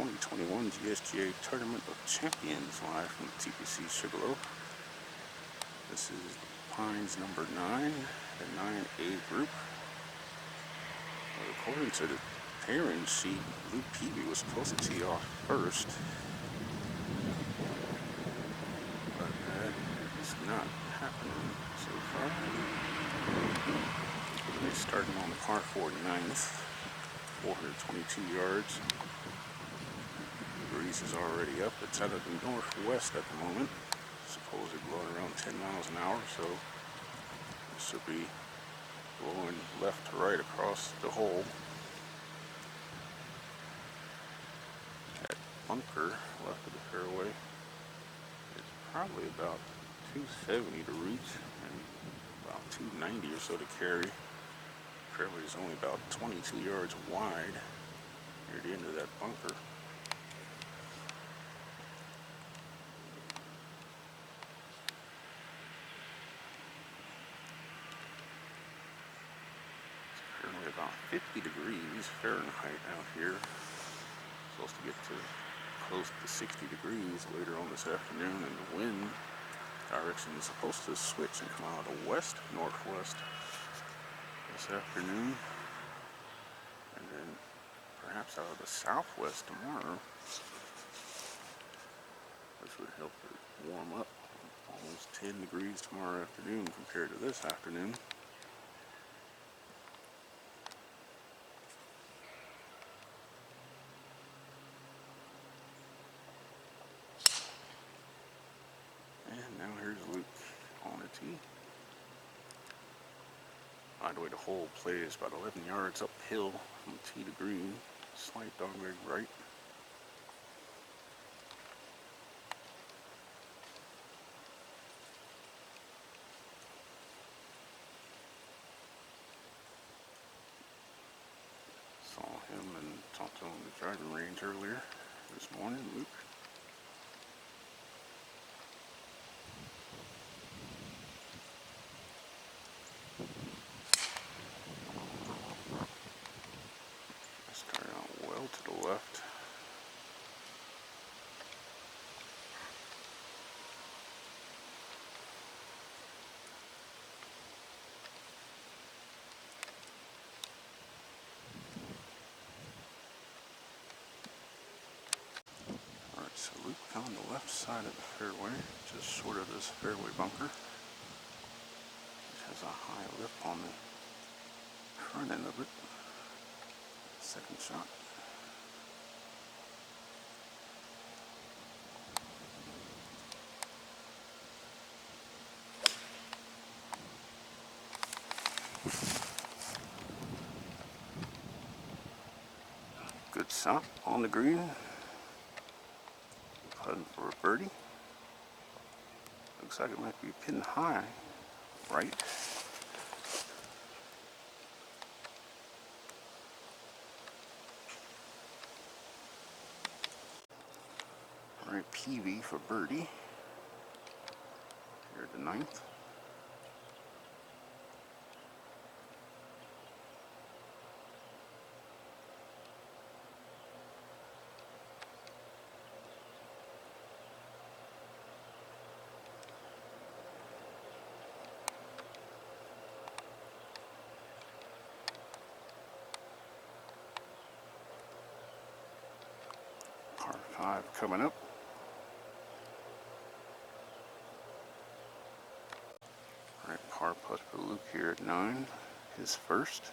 2021 GSGA Tournament of Champions live from the TPC Sugarloaf. This is Pines number 9, the 9A group. According to the pairing sheet, Peavy was supposed to tee off first, but that is not happening so far. They're starting on the par 4 9th, 422 yards. The breeze is already up. It's out of the northwest at the moment. Supposedly blowing around 10 miles an hour, so this will be blowing left to right across the hole. That bunker left of the fairway is probably about 270 to reach and about 290 or so to carry. The fairway is only about 22 yards wide near the end of that bunker. Currently about 50 degrees Fahrenheit out here. Supposed to get to close to 60 degrees later on this afternoon, and the wind direction is supposed to switch and come out of the west northwest this afternoon, and then perhaps out of the southwest tomorrow, which would help it warm up. Almost 10 degrees tomorrow afternoon compared to this afternoon. And now here's Luke on the tee. By the way, the hole plays about 11 yards uphill from tee to green. Slight dogleg right. Saw him and talked to him in the driving range earlier this morning, Luke. Started out well to the left. Alright, so Luke found the left side of the fairway, just short of this fairway bunker, which has a high lip on the front end of it. Second shot. Good shot on the green. Putting for a birdie. Looks like it might be pitting high, right? Alright, Peavy for birdie. Here at the 9th. Par 5 coming up. Alright, par putt for Luke here at 9, his first.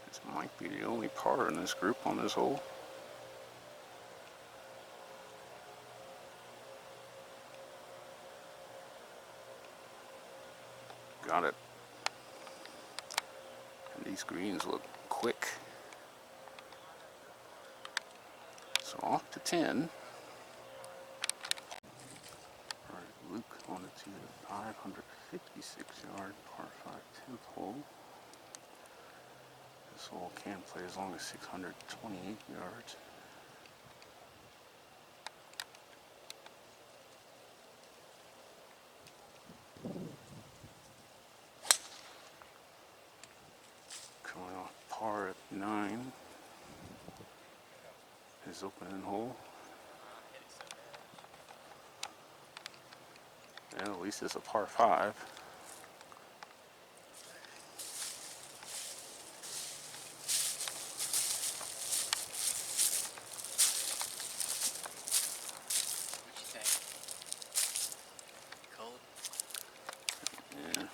This might be the only par in this group on this hole. Got it. And these greens look quick. So off to 10. Alright, Luke on the tee at 556 yard par 5 10th hole. This hole can play as long as 628 yards. Coming off par at 9. 9. His opening hole. And at least it's a par 5. What you think? Cold? Yeah.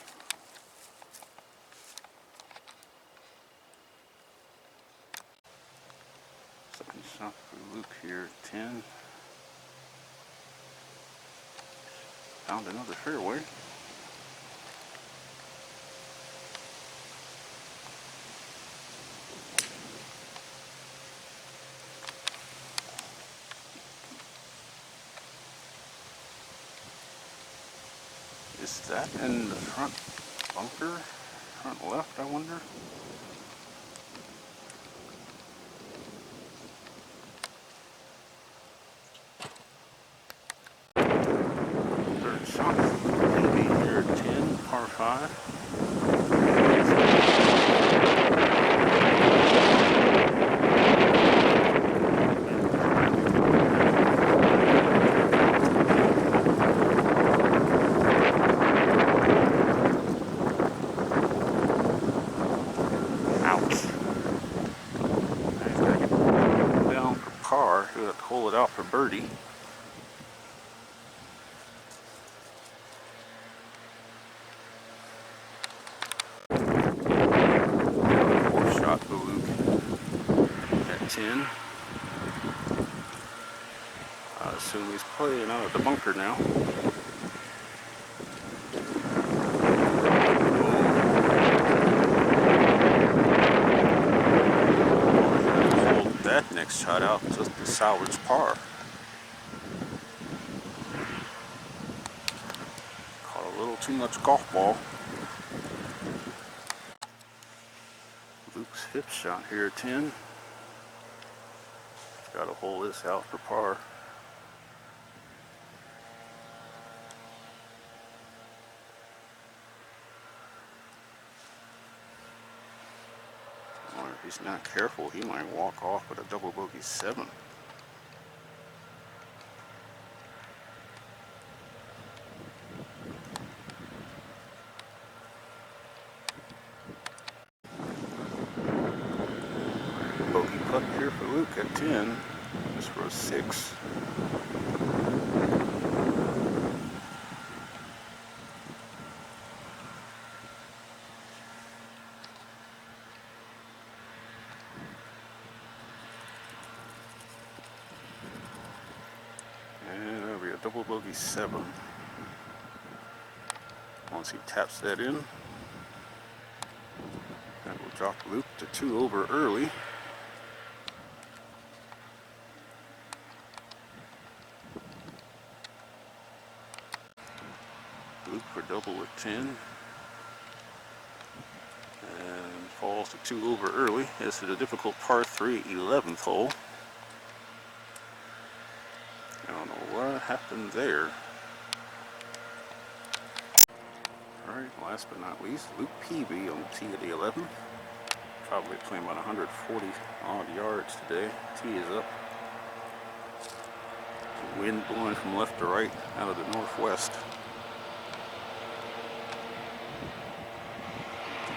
Second shot for Luke here at 10. Found another fairway. Is that in the front bunker? Front left, I wonder? Third shot for Peavy here at 10, par 5. Pull it out for birdie. Fourth shot for Luke at 10. I assume he's playing out of the bunker now. Hold that next shot out just to salvage par. Caught a little too much golf ball. Luke's fifth shot here at 10. Got to hold this out for par. Or if he's not careful, he might walk off with a double bogey 7. Bogey putt here for Luke at 10. This for a 6. And that'll be a double bogey 7. Once he taps that in, that will drop Luke to 2 over early. Luke for double at 10. And falls to 2 over early. This is a difficult par 3 11th hole. I don't know what happened there. Alright, last but not least, Luke Peavy on the tee of the 11th. Probably playing about 140 odd yards today. Tee is up. Wind blowing from left to right out of the northwest.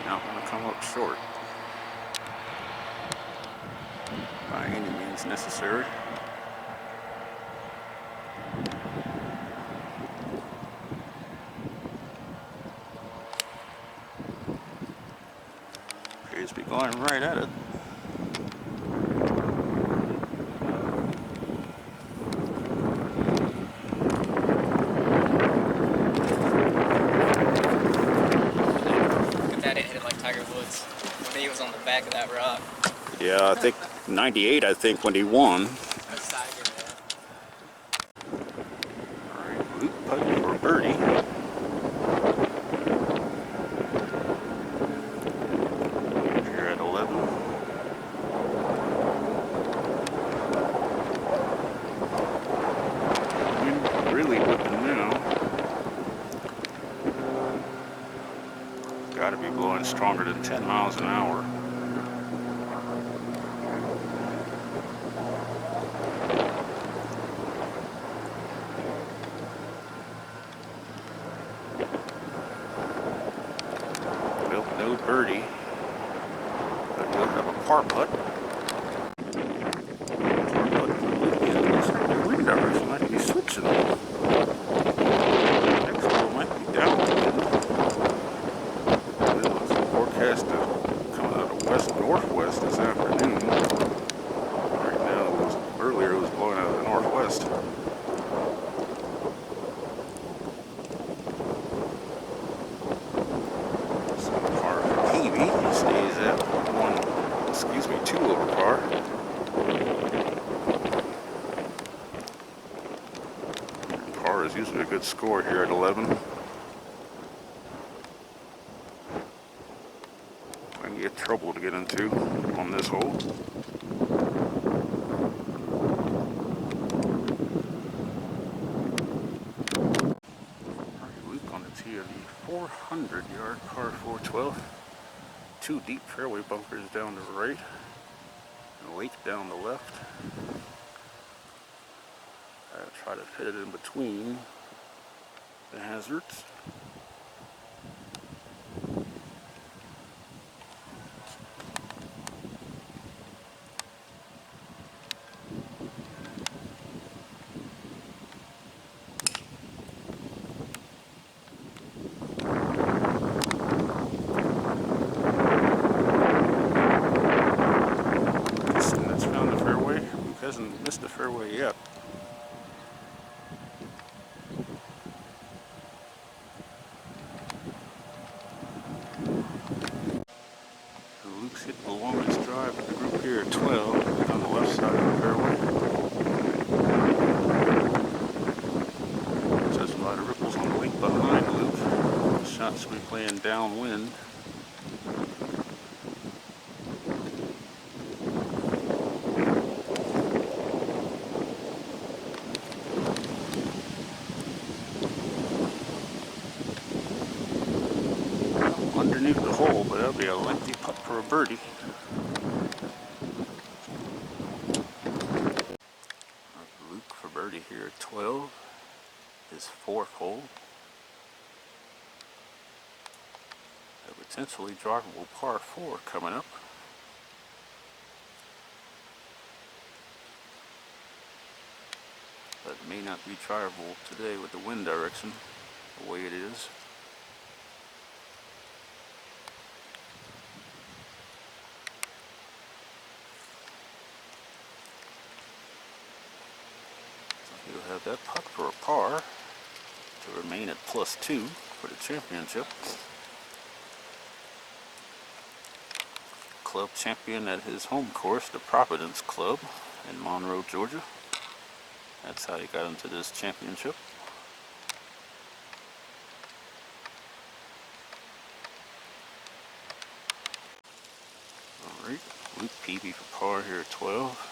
Not going to come up short by any means necessary. Appears to be going right at it. He was on the back of that rock. Yeah, I think 98, I think, when he won. Alright, Luke putting for birdie. Here at 11. Wind really whipping now. Got to be blowing stronger than 10 miles an hour. be 2 over par. Par is usually a good score here at 11. I can get trouble to get into on this hole. Luke on the tee of the 400-yard par 412. 2 deep fairway bunkers down the right, and a lake down the left. I'll try to fit it in between the hazards. That's found the fairway. Luke hasn't missed the fairway yet. Luke's hit the longest drive of the group here at 12 on the left side of the fairway. There's a lot of ripples on the lake behind Luke. The shot's be playing downwind. Underneath the hole, but that'll be a lengthy putt for a birdie. Luke for birdie here at 12, his 4th hole. A potentially drivable par 4 coming up. But may not be drivable today with the wind direction, the way it is. He'll have that putt for a par to remain at +2 for the championship. Club champion at his home course, the Providence Club in Monroe, Georgia. That's how he got into this championship. Alright, Luke Peavy for par here at 12.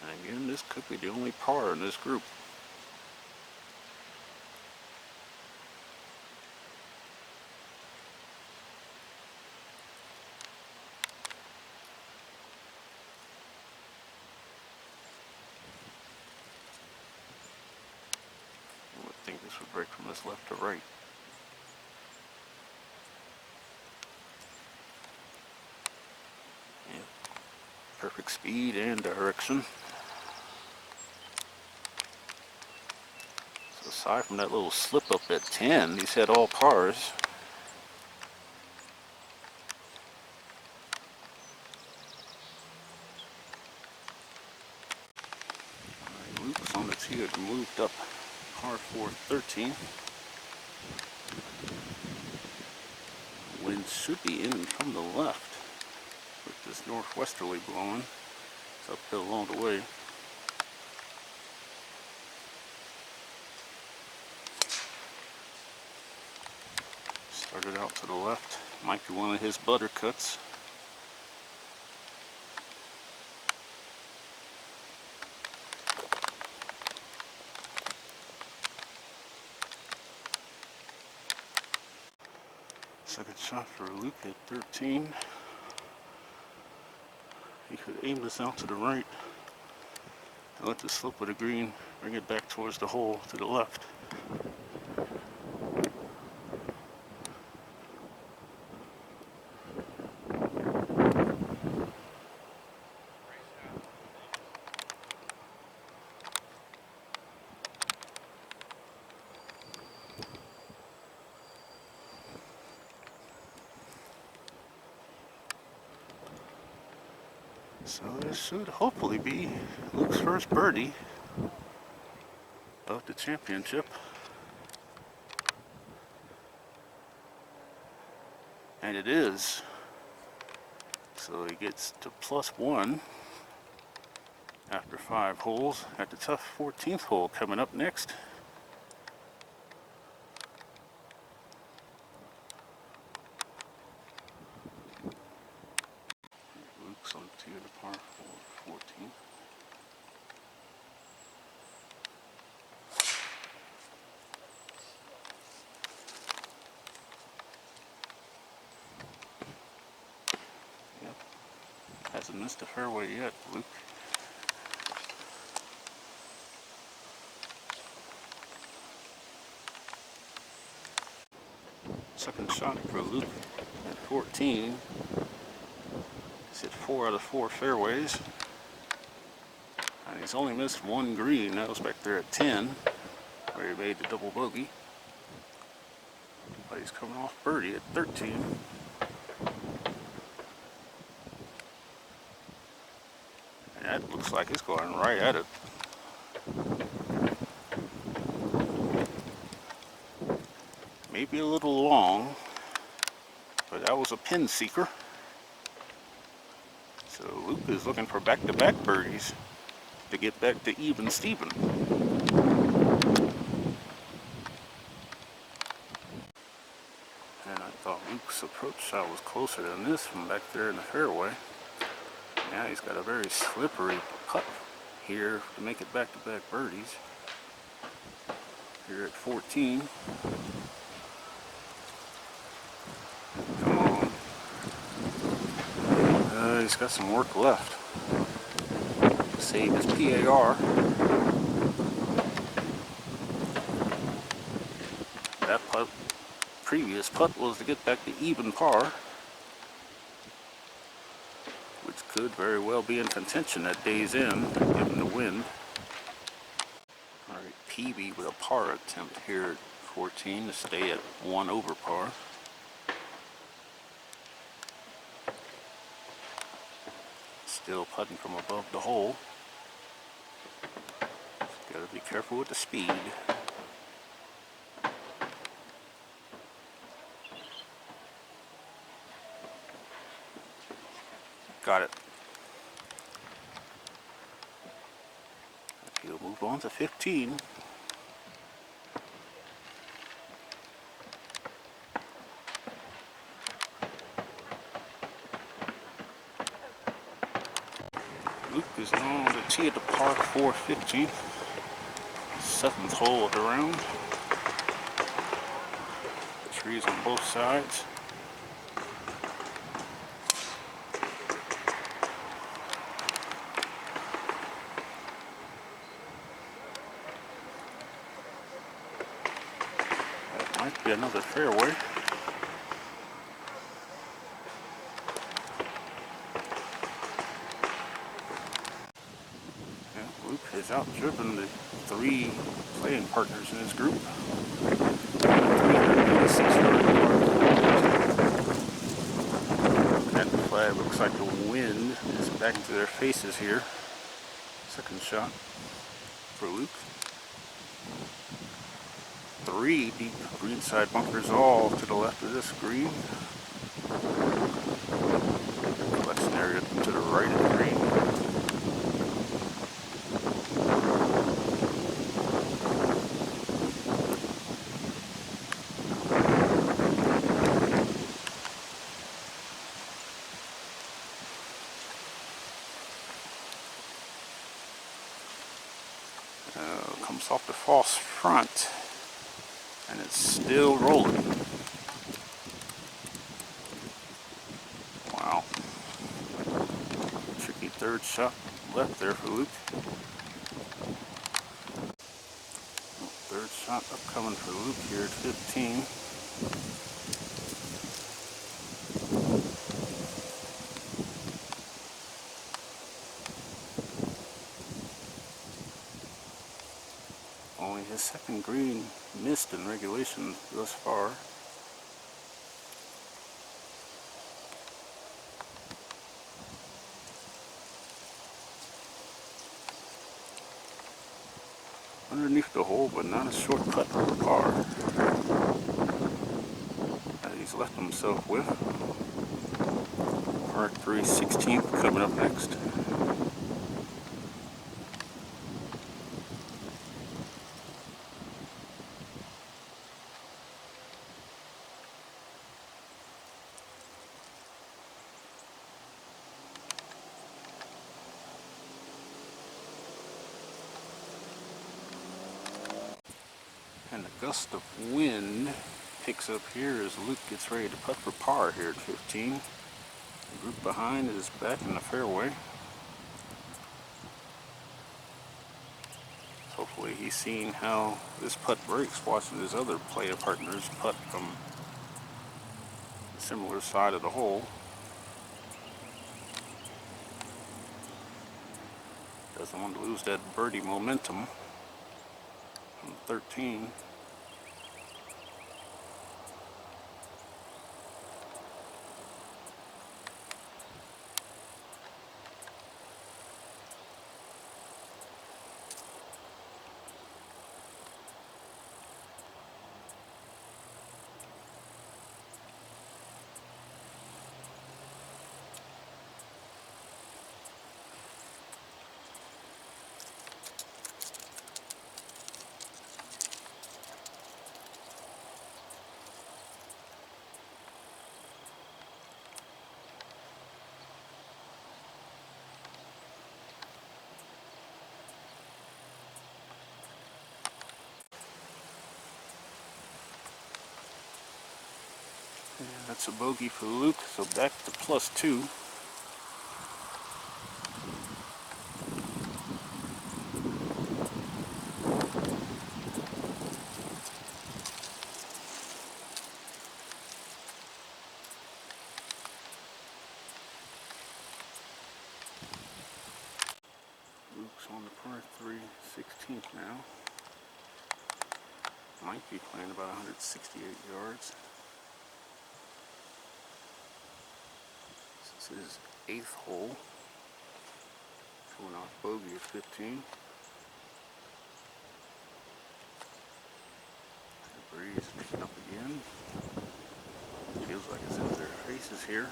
And again, this could be the only par in this group. I would think this would break from this left to right. Yeah. Perfect speed and direction. Aside from that little slip up at 10, he's had all pars. Right, Luke's on the tee, had moved up par 4 13. Wind should be in from the left with this northwesterly blowing. It's uphill all the way. Started out to the left, might be one of his buttercuts. Second shot for Luke at 13. He could aim this out to the right and let the slope of the green bring it back towards the hole to the left. So this should hopefully be Luke's first birdie of the championship. And it is. So he gets to +1 after 5 holes. Got the tough 14th hole coming up next. Luke's on 2 to par 14. Yep. Hasn't missed a fairway yet, Luke. Second shot for Luke at 14. He's hit 4 out of 4 fairways. And he's only missed 1 green. That was back there at 10, where he made the double bogey. But he's coming off birdie at 13. And that looks like it's going right at it. Maybe a little long, but that was a pin seeker. So Luke is looking for back-to-back birdies to get back to even Steven. And I thought Luke's approach shot was closer than this from back there in the fairway. Now he's got a very slippery putt here to make it back-to-back birdies. Here at 14. Come on. He's got some work left. Save his PAR. That previous putt was to get back to even par, which could very well be in contention at day's end, given the wind. Alright, Peavy with a par attempt here at 14 to stay at 1 over par. Still putting from above the hole. Got to be careful with the speed. Got it. He'll move on to 15. Luke is on the tee at the par 4 15th. 7th hole of the round. Trees on both sides. That might be another fairway. Luke has outdriven the 3 playing partners in his group. 386 yard mark. That flag looks like the wind is back into their faces here. Second shot for Luke. 3 deep greenside bunkers all to the left of this green. Collection area to the right of the green. Comes off the false front, and it's still rolling. Wow. Tricky third shot left there for Luke. Third shot upcoming for Luke here at 15. Only his second green missed in regulation thus far. Underneath the hole, but not a short putt for par. He's he's left himself with. Par 3 16th coming up next. And a gust of wind picks up here as Luke gets ready to putt for par here at 15. The group behind is back in the fairway. Hopefully he's seeing how this putt breaks, watching his other player partners putt from a similar side of the hole. Doesn't want to lose that birdie momentum on 13. And that's a bogey for Luke, so back to +2. Luke's on the par 3 16th now. Might be playing about 168 yards. This is his 8th hole. Showing off bogey at 15. The breeze picking up again. Feels like it's in their faces here.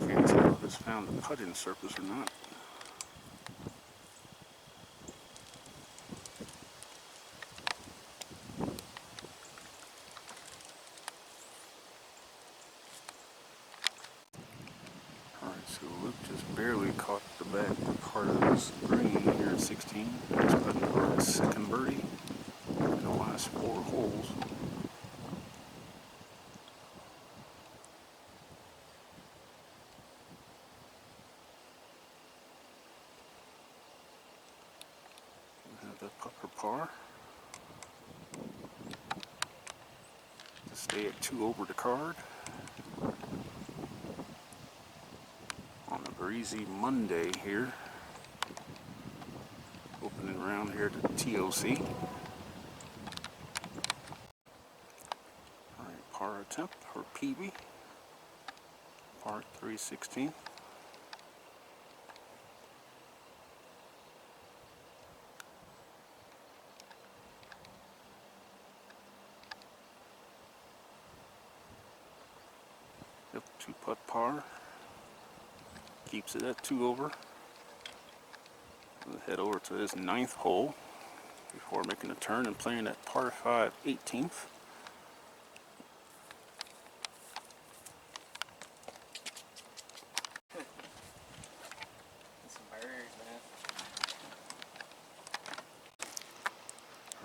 Can't tell if it's found the putting surface or not. Alright, so Luke just barely caught the back part of this green here at 16. He's putting for his second birdie in the last 4 holes. We have that putt for par to stay at 2 over the card on a breezy Monday here. Opening round here to TOC. Alright, par attempt for Peavy. Par 3 16. Yep, 2-putt par. Keeps it at 2 over. We'll head over to his 9th hole before making a turn and playing that par 5 18th. Some birds, man.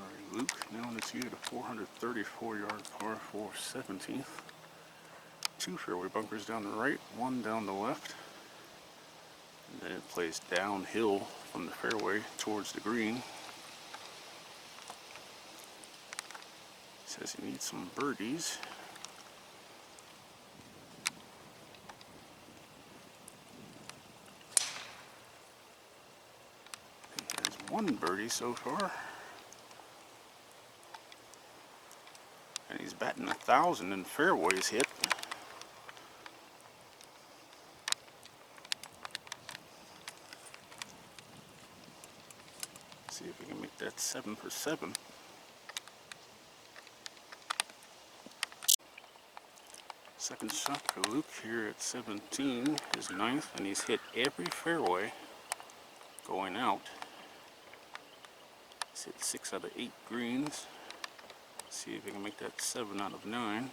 Alright, Luke now on his year to 434-yard par 4 17th. 2 fairway bunkers down the right, 1 down the left. And then it plays downhill from the fairway towards the green. Says he needs some birdies. one birdie so far. And he's batting 1,000 in fairways hit. See if we can make that 7 for 7. Second shot for Luke here at 17, his 9th, and he's hit every fairway going out. He's hit 6 out of 8 greens. See if we can make that 7 out of 9.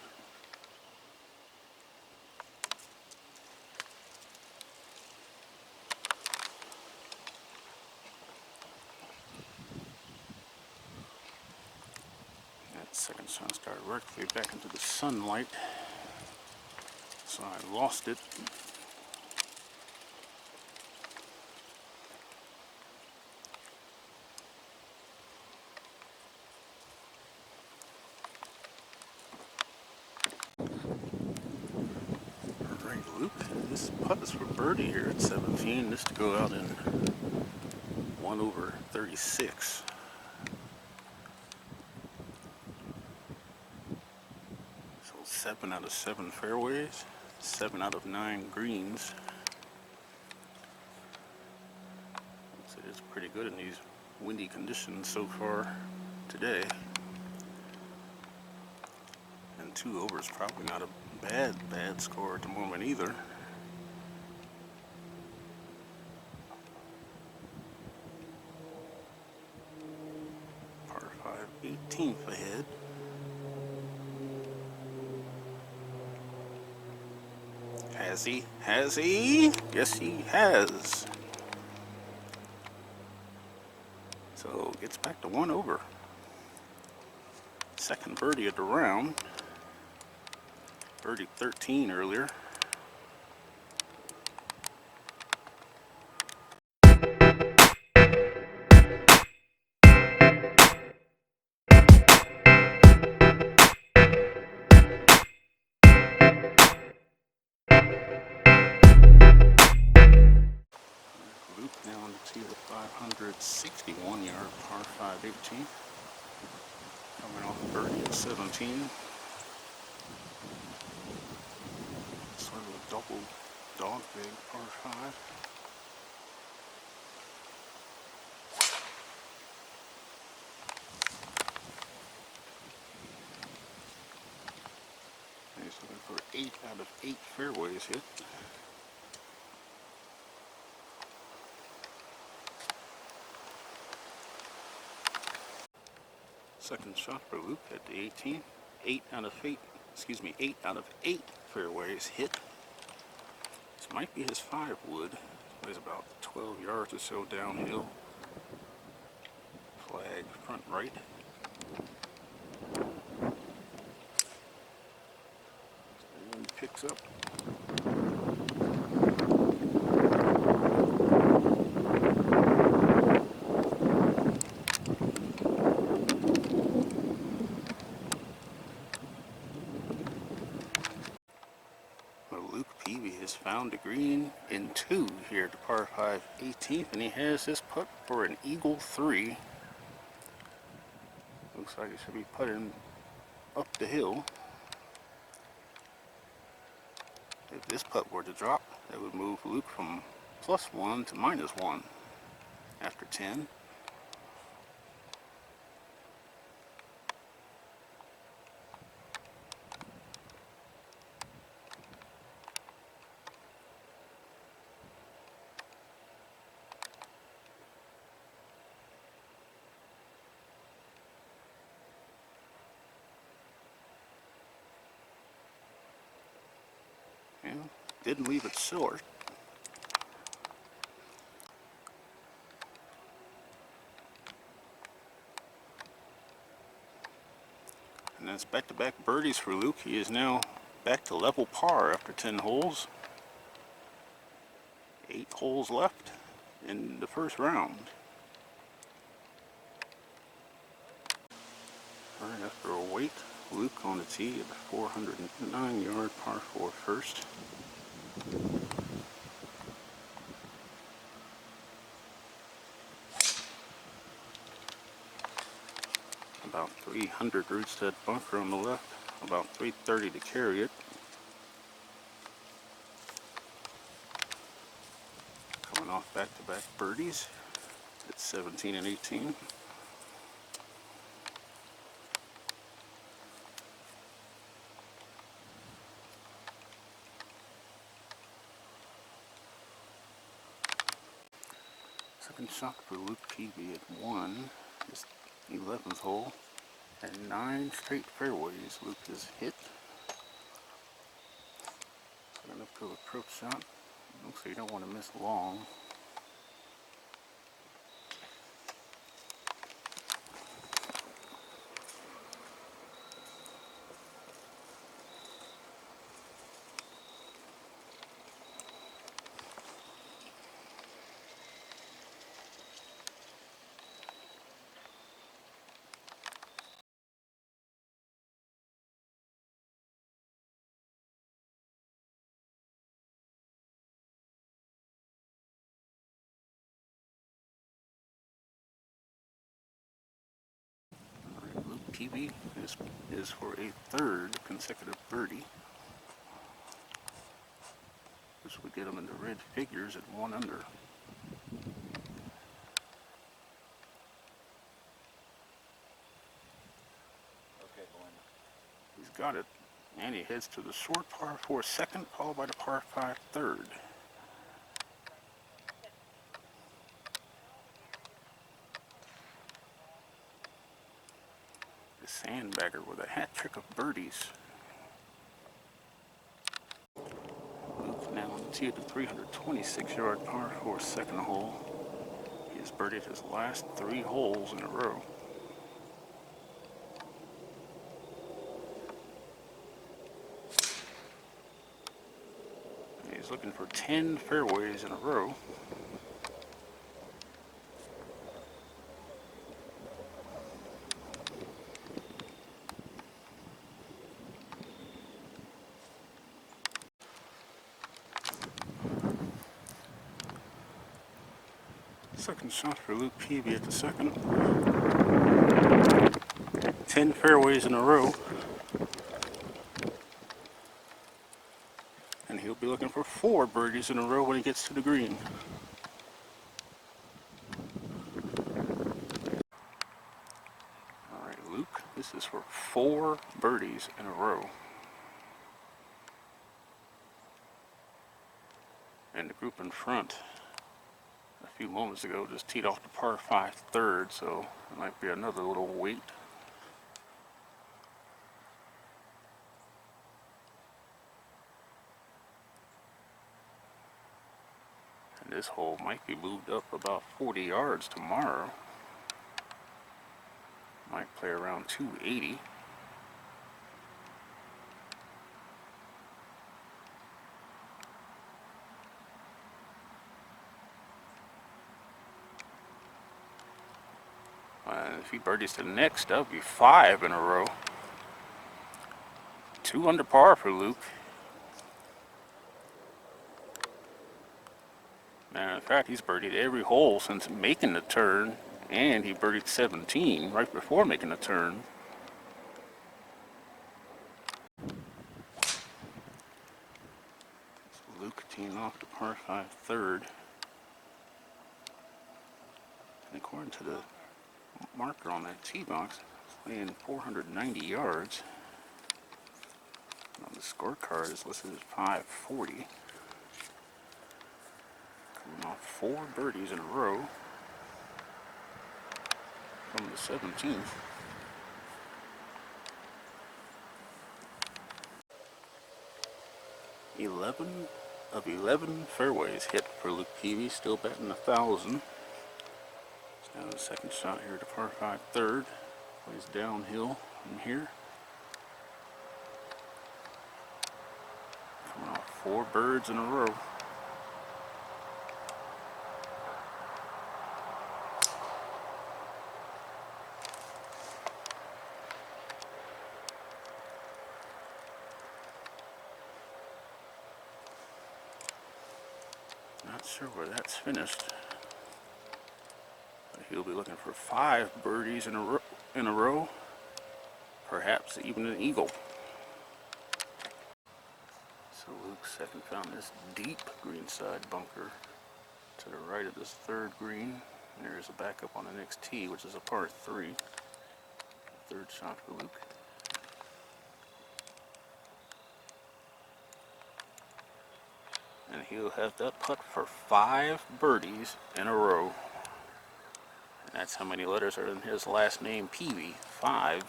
That second shot started directly back into the sunlight, so I lost it. Alright, Luke, this putt is for birdie here at 17. This to go out in 1 over 36. So 7 out of 7 fairways, 7 out of 9 greens. It's pretty good in these windy conditions so far today. And 2 over is probably not a bad score at the moment either. Par 5, 18th ahead. Has he? Has he? Yes, he has. So gets back to 1 over. Second birdie of the round. Birdied 13 earlier. Luke now on the tee of the 561-yard par 5 18. Coming off the birdie at 17. Sort of a double dog leg par 5. And he's looking for 8 out of 8 fairways hit. Second shot for Luke at the 18th. 8 out of 8 fairways hit. This might be his 5 wood. It's about 12 yards or so downhill. Flag front right. And he picks up. Luke Peavy has found a green in 2 here at the par 5 18th, and he has this putt for an eagle 3. Looks like it should be putting up the hill. If this putt were to drop, that would move Luke from +1 to -1 after 10. And didn't leave it short. And that's back-to-back birdies for Luke. He is now back to level par after 10 holes. 8 holes left in the first round. Alright, after a wait, Luke on the tee at the 409-yard par 4 first. About 300 roots to that bunker on the left. About 330 to carry it. Coming off back-to-back birdies at 17 and 18. Second shot for Luke Peavy at 1. His 11th hole. And 9 straight fairways Luke has hit. Setting up to approach shot. Looks like you don't want to miss long. Luke Peavy is for a 3rd consecutive birdie, which would get him into red figures at 1 under. He's got it, and he heads to the short par 4 second, followed by the par 5 third. The sandbagger with a hat trick of birdies. Luke now on the tee at the 326-yard par 4 second hole. He has birdied his last 3 holes in a row. He's looking for 10 fairways in a row. Second shot for Luke Peavy at the second. 10 fairways in a row. And he'll be looking for 4 birdies in a row when he gets to the green. Alright, Luke, this is for 4 birdies in a row. And the group in front a few moments ago just teed off the par 5 third, so it might be another little wait. And this hole might be moved up about 40 yards tomorrow. Might play around 280. If he birdies to the next, that would be 5 in a row. 2 under par for Luke. And in fact, he's birdied every hole since making the turn, and he birdied 17 right before making the turn. So Luke teeing off the par 5 third. And according to the marker on that tee box, it's laying 490 yards. On the scorecard is listed as 540. Coming off 4 birdies in a row from the 17th. Eleven of 11 fairways hit for Luke Peavy, still batting 1,000. Now the second shot here to par 5 third. Plays downhill from here. Coming off 4 birds in a row. Not sure where that's finished. But he'll be looking for 5 birdies in a row. perhaps even an eagle. So Luke second found this deep greenside bunker to the right of this third green. And there is a backup on the next tee, which is a par 3. Third shot for Luke. And he'll have that putt for 5 birdies in a row. And that's how many letters are in his last name, Peavy. 5.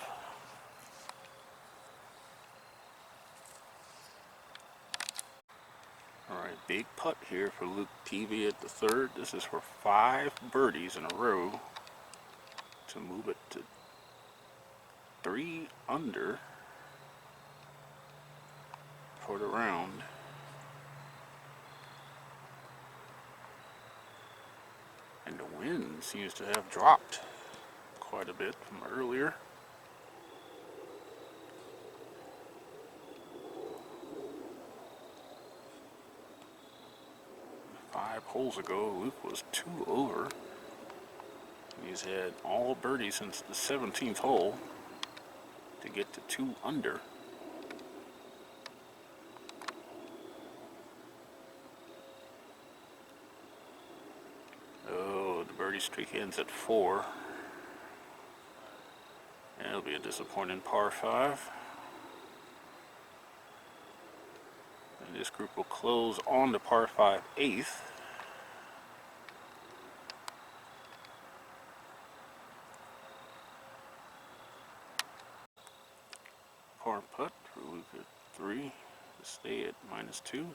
Alright, big putt here for Luke Peavy at the third. This is for 5 birdies in a row to move it to 3 under for the round. And the wind seems to have dropped quite a bit from earlier. Five holes ago, Luke was 2 over. He's had all birdies since the 17th hole to get to 2 under. Oh, the birdie streak ends at 4. And it'll be a disappointing par 5. And this group will close on the par 5 8th. Par putt for Luke at 3 to stay at -2.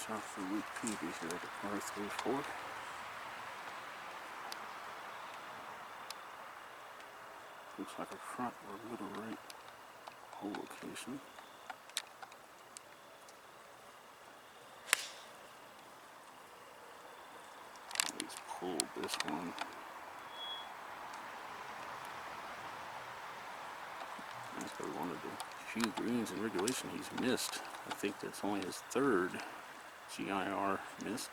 Shot for Luke Peavy here at the par 3 4. Looks like a front or middle right hole location. He's pulled this one. That's probably one of the few greens in regulation he's missed. I think that's only his 3rd GIR missed.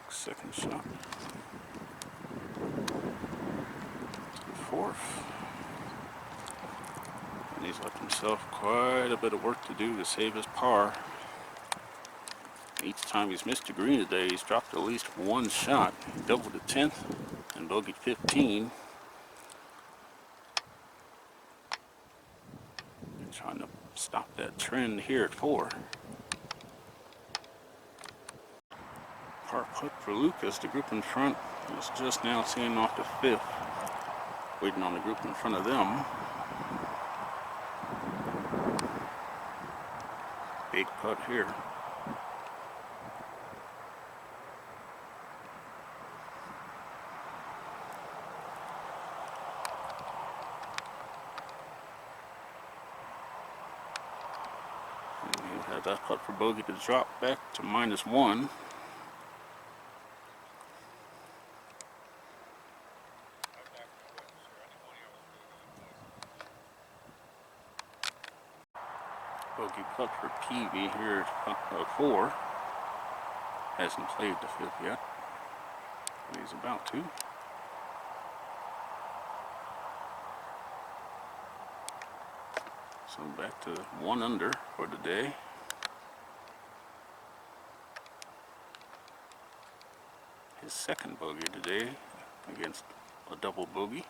Second shot. 4th. And he's left himself quite a bit of work to do to save his par. Each time he's missed a green today, he's dropped at least 1 shot. He doubled at 10th and bogeyed 15. And trying to stop that trend here at 4. Par putt for Lucas. The group in front is just now teeing off the 5th. Waiting on the group in front of them. Big putt here. And he'll have that putt for bogey to drop back to -1. Bogey putt for Peavy here at 4. Hasn't played the 5th yet, but he's about to. So back to 1 under for the day. His 2nd bogey today against a double bogey.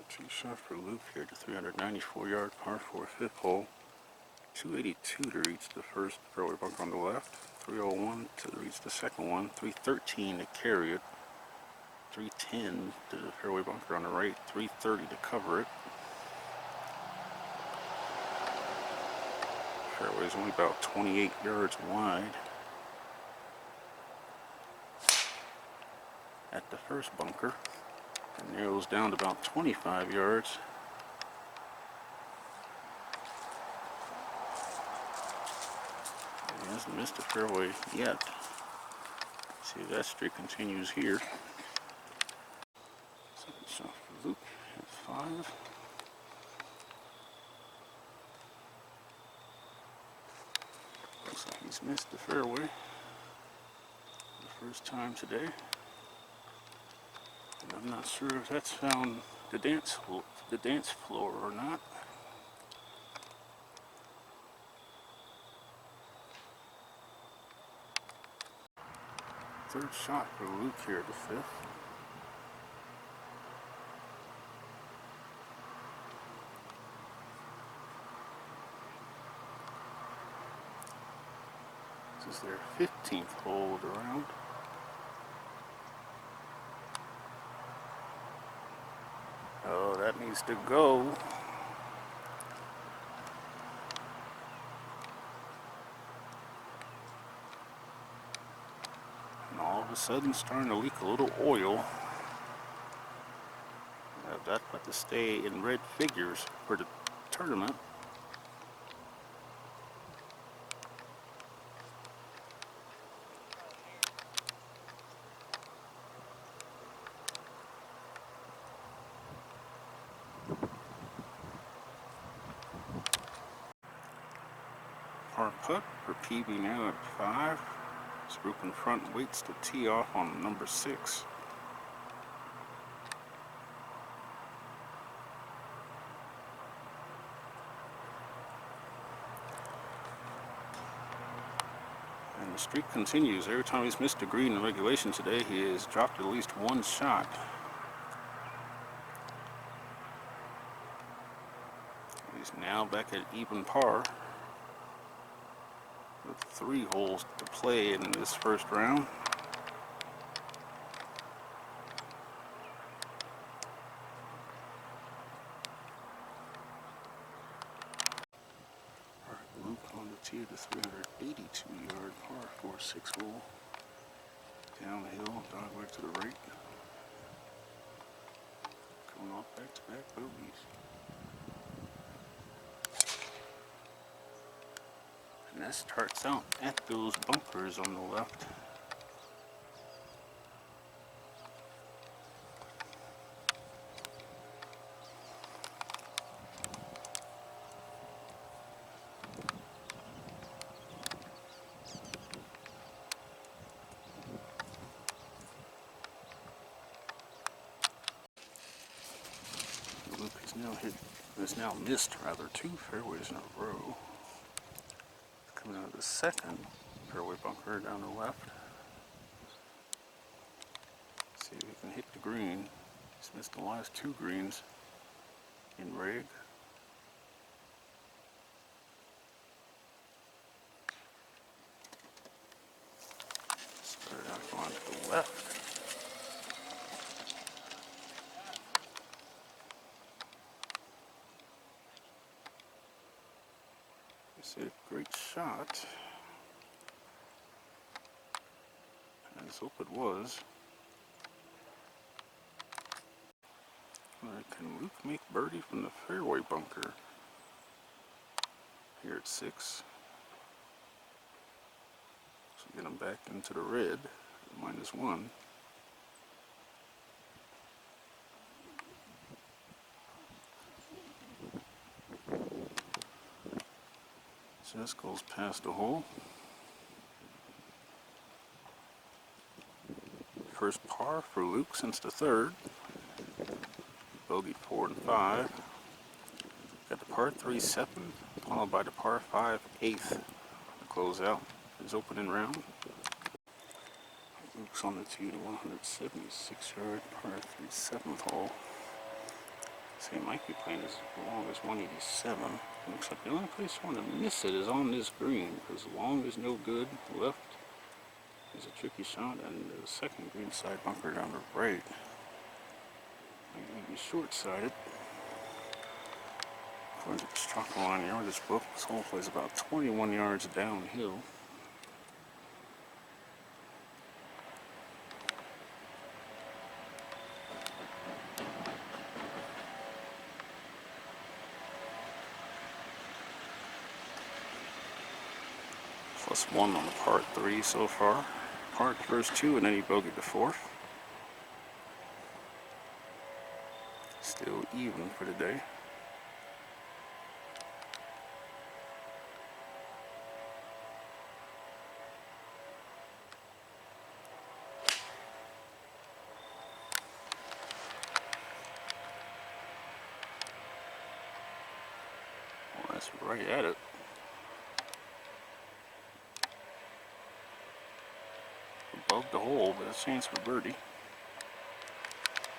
Tee shot for Luke here to 394-yard par 4 5th hole. 282 to reach the first fairway bunker on the left. 301 to reach the second one. 313 to carry it. 310 to the fairway bunker on the right. 330 to cover it. Fairway is only about 28 yards wide at the first bunker. It narrows down to about 25 yards. He hasn't missed a fairway yet. See if that streak continues here. Second shot for Luke at 5. Looks like he's missed the fairway for the first time today. And I'm not sure if that's found the dance floor or not. Third shot for Luke here at the 5th. This is their 15th hole of the round. Oh, that needs to go. And all of a sudden starting to leak a little oil. That's got to stay in red figures for the tournament. Par putt for Peavy now at 5. This group in front waits to tee off on number 6. And the streak continues. Every time he's missed a green in regulation today, he has dropped at least one shot. He's now back at even par with 3 holes to play in this first round. Alright, Luke on the tee of the 382-yard par 4-6 hole. Down the hill, dogleg to the right. Coming off back-to-back bogeys. And that starts out at those bunkers on the left. Luke has now missed 2 fairways in a row. Coming out of the second fairway bunker down the left. See if he can hit the green. He's missed the last 2 greens in rig. Started out going to the left. It's a great shot. Let's hope it was. Can Luke make birdie from the fairway bunker here at 6? So get him back into the red, -1. Just goes past the hole. First par for Luke since the 3rd. Bogey 4 and 5. Got the par 3 7th, followed by the par 5 8th to close out his opening round. Luke's on the tee to 176-yard par 3 7th hole. So he might be playing as long as 187. Looks like the only place you want to miss it is on this green, because long is no good. Left is a tricky shot, and the second green side bunker down the right. Might be short-sided. According to this chalk line yardage book, this hole plays about 21 yards downhill. +1 on the par 3 so far. Parred the first 2 and then he bogeyed the 4th. Still even for the day. Well, that's right at it. Above the hole, but a chance for birdie.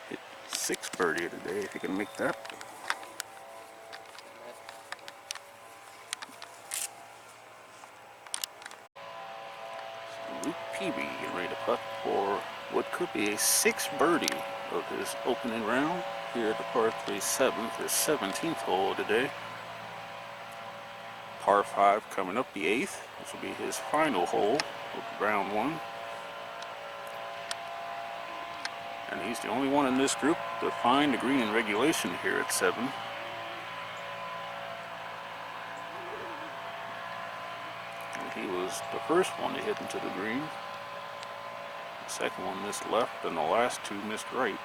Hit 6 birdie of the day if you can make that. So Luke Peavy getting ready to putt for what could be a 6th birdie of his opening round here at the par 3 7th, his 17th hole of the day. Par 5 coming up, the 8th, which will be his final hole of round 1. And he's the only one in this group to find the green in regulation here at 7. And he was the first one to hit into the green. The second one missed left, and the last 2 missed right.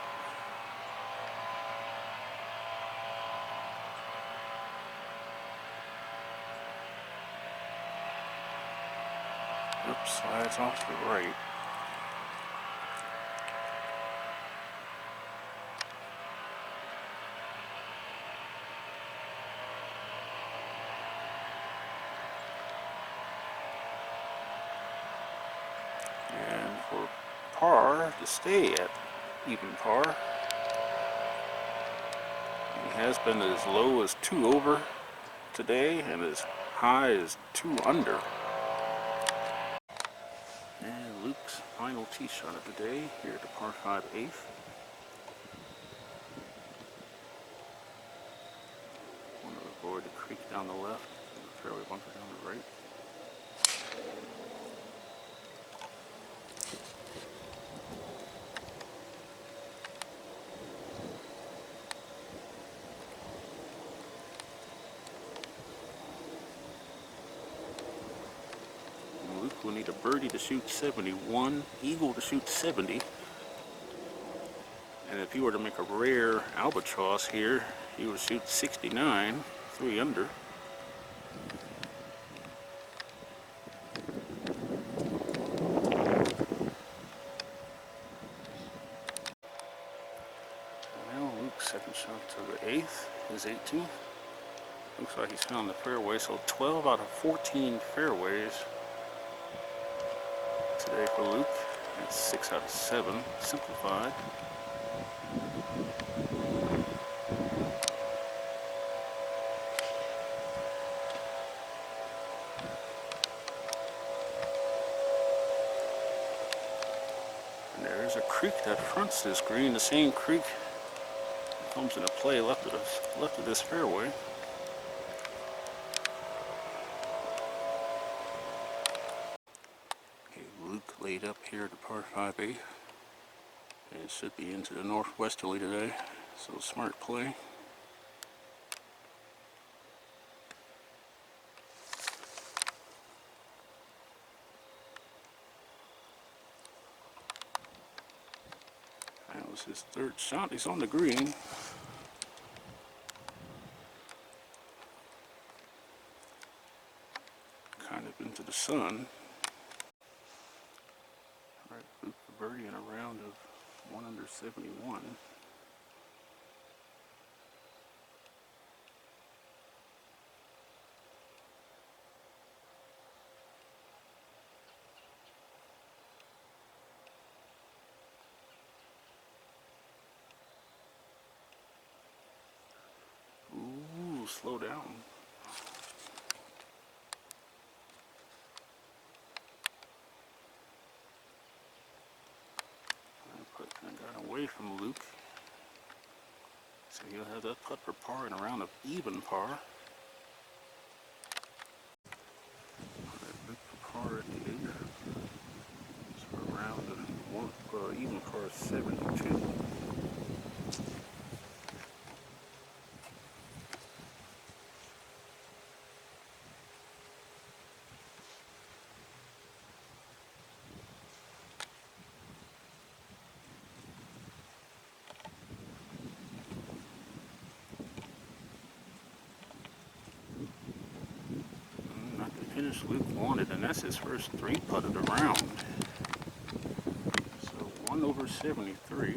Oops, slides off to the right. And for par to stay at even par, he has been as low as 2 over today and as high as 2 under. And Luke's final tee shot of the day here at the par 5 8th. Want to avoid the creek down the left and the fairway bunker down the right. Luke will need a birdie to shoot 71, eagle to shoot 70. And if he were to make a rare albatross here, he would shoot 69, 3 under. Now Luke's second shot to the 8th, his 18th. Looks like he's found the fairway, so 12 out of 14 fairways today for Luke. That's 6 out of 7, simplified. And there's a creek that fronts this green, the same creek that comes into play left of this fairway. Luke laid up here at the par 5 8. And it should be into the northwesterly today, so smart play. That was his 3rd shot. He's on the green. Kind of into the sun. Alright, Luke the birdie in a round of 1 under 71. Ooh, slow down. I got away from Luke. So He'll have that putt for par in a round of even par. That for par at the 8th. So a round of even par 72. Not to finish Luke wanted, and that's his first 3 putt of the round. So 1 over 73.